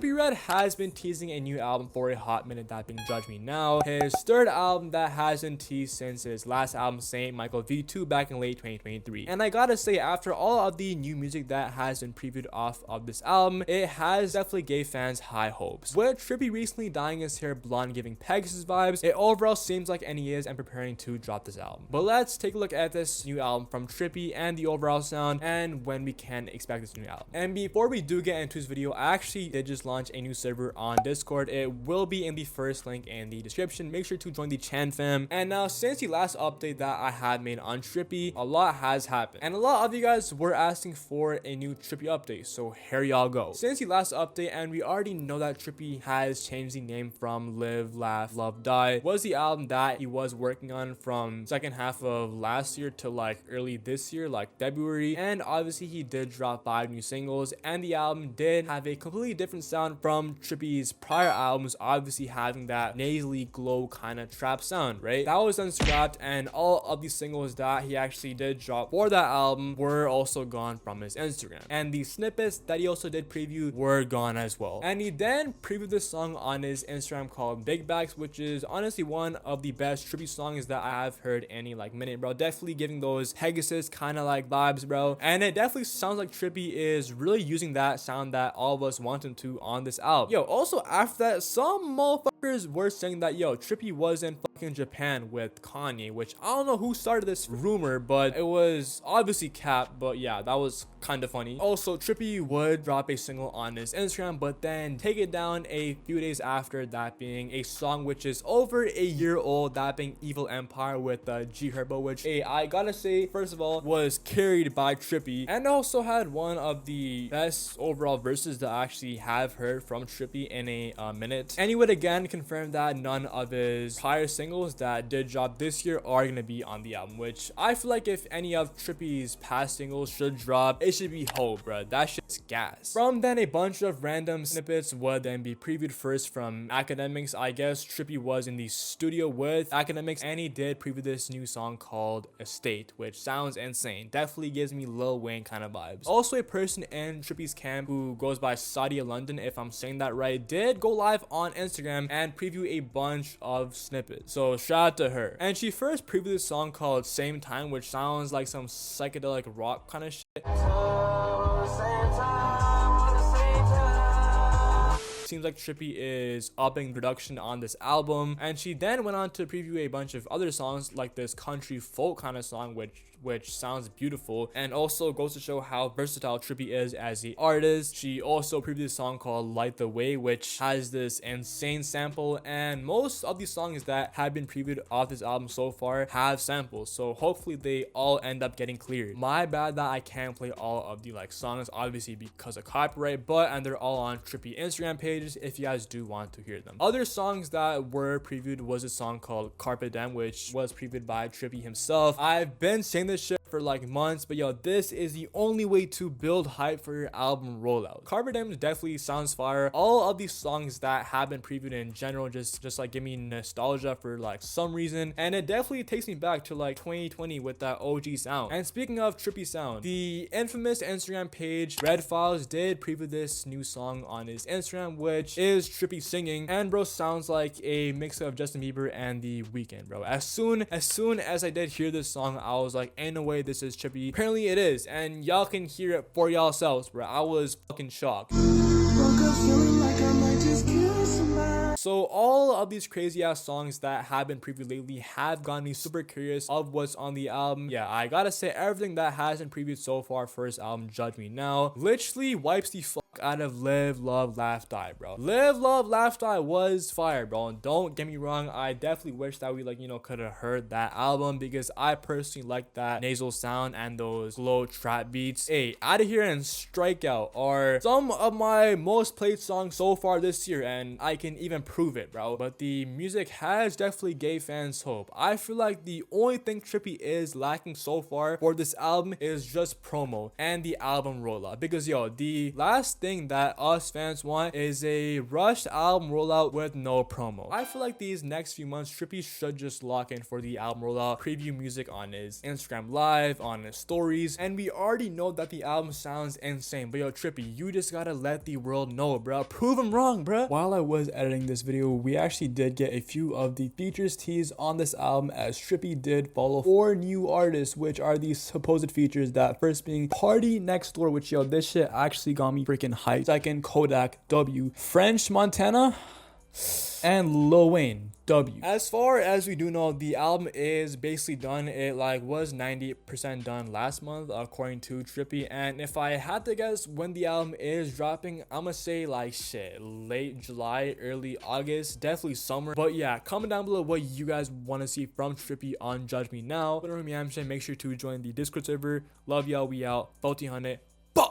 Trippie Redd has been teasing a new album for a hot minute, that being Judge Me Now, his third album that has been teased since his last album Saint Michael V2 back in late 2023. And I gotta say, after all of the new music that has been previewed off of this album, it has definitely gave fans high hopes. With Trippie recently dyeing his hair blonde giving Pegasus vibes, it overall seems like NE is and preparing to drop this album. But let's take a look at this new album from Trippie and the overall sound and when we can expect this new album. And before we do get into this video, I actually did just launch a new server on Discord. It will be in the first link in the description. Make sure to join the Chan fam. And now, since the last update that I had made on Trippie, a lot has happened and a lot of you guys were asking for a new Trippie update, so here y'all go. Since the last update, and we already know that Trippie has changed the name from Live, Laugh, Love, Die, was the album that he was working on from second half of last year to like early this year, like February. And obviously he did drop 5 new singles, and the album did have a completely different sound from Trippie's prior albums, obviously having that nasally glow kind of trap sound, right? That was unscrapped, and all of these singles that he actually did drop for that album were also gone from his Instagram, and the snippets that he also did preview were gone as well. And he then previewed this song on his Instagram called Big Bags, which is honestly one of the best Trippie songs that I have heard any like minute, bro. Definitely giving those Pegasus kind of like vibes, bro, and it definitely sounds like Trippie is really using that sound that all of us want him to on this album. Yo, also after that, some motherfuckers were saying that Trippie was in fucking Japan with Kanye, which I don't know who started this rumor, but it was obviously cap. But yeah, that was kind of funny. Also, Trippie would drop a single on his Instagram, but then take it down a few days after, that being a song which is over a year old, that being Evil Empire with G Herbo, which I gotta say, first of all, was carried by Trippie and also had one of the best overall verses that I actually have heard from Trippie in a minute. And he would again confirm that none of his prior singles that did drop this year are gonna be on the album, which I feel like if any of Trippie's past singles should drop, it should be Ho, bro. That shit's gas. From then, a bunch of random snippets would then be previewed, first from Academics. I guess Trippie was in the studio with Academics, and he did preview this new song called Estate, which sounds insane. Definitely gives me Lil Wayne kind of vibes. Also, a person in Trippie's camp who goes by Sadia London, if I'm saying that right, did go live on Instagram and preview a bunch of snippets, so shout out to her. And she first previewed this song called Same Time, which sounds like some psychedelic rock kind of shit. Seems like Trippie is upping production on this album, and she then went on to preview a bunch of other songs like this country folk kind of song, which sounds beautiful and also goes to show how versatile Trippie is as an artist. She also previewed a song called Light the Way, which has this insane sample, and most of these songs that have been previewed off this album so far have samples, so hopefully they all end up getting cleared. My bad that I can't play all of the like songs, obviously because of copyright, and they're all on Trippie Instagram page if you guys do want to hear them. Other songs that were previewed was a song called Carpe Diem, which was previewed by Trippie himself. I've been saying this shit for like months, but this is the only way to build hype for your album rollout. Carpe Diem definitely sounds fire. All of these songs that have been previewed in general just like give me nostalgia for like some reason, and it definitely takes me back to like 2020 with that OG sound. And speaking of Trippie sound, the infamous Instagram page Red Files did preview this new song on his Instagram, which is Trippie singing, and bro sounds like a mix of Justin Bieber and The Weeknd, bro. As soon as I did hear this song, I was like, ain't no way this is Trippie. Apparently it is, and y'all can hear it for yourselves, bro. I was fucking shocked. So all of these crazy ass songs that have been previewed lately have gotten me super curious of what's on the album. Yeah, I gotta say, everything that has been previewed so far for his album Judge Me Now literally wipes the fuck out of Live, Love, Laugh, Die, bro. Live, Love, Laugh, Die was fire, bro, and don't get me wrong, I definitely wish that we could have heard that album, because I personally like that nasal sound and those low trap beats. Hey, Out of Here and Strikeout are some of my most played songs so far this year, and I can even prove it, bro. But the music has definitely gave fans hope. I feel like the only thing Trippie is lacking so far for this album is just promo and the album rollout, because the last thing that us fans want is a rushed album rollout with no promo. I feel like these next few months, Trippie should just lock in for the album rollout, preview music on his Instagram live, on his stories, and we already know that the album sounds insane. But yo, Trippie, you just gotta let the world know, bro. Prove him wrong, bro. While I was editing this video, we actually did get a few of the features teased on this album, as Trippie did follow 4 new artists, which are the supposed features. That first being Party Next Door, which yo, this shit actually got me freaking hyped. Second, Kodak W, French Montana, and Lil Wayne W. As far as we do know, the album is basically done. It like was 90% done last month according to Trippie, and if I had to guess when the album is dropping, I'ma say like shit, late July, early August, definitely summer. But yeah, comment down below what you guys want to see from Trippie on Judge Me Now. But remember, make sure to join the Discord server. Love y'all, we out. 1400.